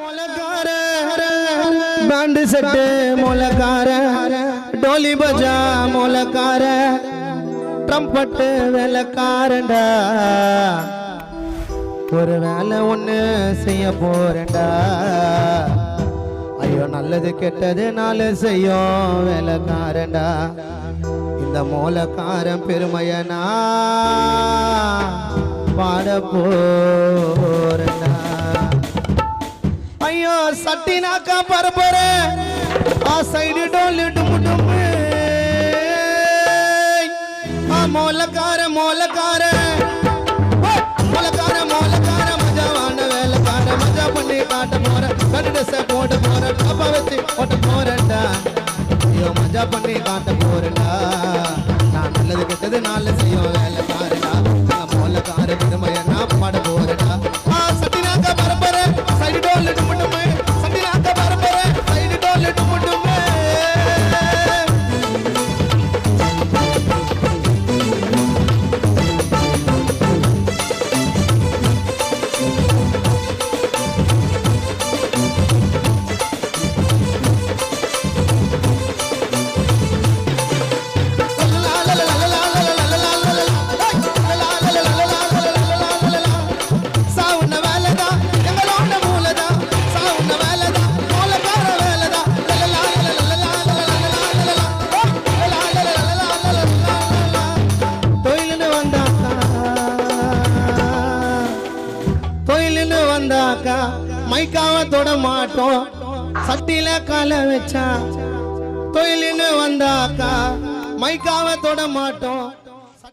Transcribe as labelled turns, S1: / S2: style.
S1: मोलकार band सेटे मोलकार डोली बजा मोलकार trumpet वेलकारंडा ஒரு வேலை ஒன்று செய்ய போறேன்டா ஐயோ நல்லது கெட்டது நாலு செய்யும் வேலைக்காரன்டா இந்த மூலக்காரன் பெருமையனா பாட போறேன்டா ஐயோ சட்டினாக்கா பரபர ஆ சைடு டோலு டுமு டுமு ஆ மூலக்கார மூலக்கார மூலக்கார மூலக்கார மஜாவான வேலைக்கார மஜா பண்ணி காட்ட போற கடுடச போட்டு போற டப்பா வச்சு போட்டு போறேன்டா ஐயோ மஜா பண்ணி காட்ட போறேன்டா நான் நல்லது கெட்டது நாலு செய்யும் வேலைக்காரடா மூலக்கார பெருமைய நான் பாட போறேன்டா ஆ சட்டினாக்க பரபர சைடு டோல் டுமுடுமே சட்டினாக்க பரபர சைடு டோல் டுமுடுமே மைக்காவ தொட மாட்டோம் சட்டில கால வச்சா தொழிலுன்னு வந்தாக்கா மைக்காவ தொட மாட்டோம்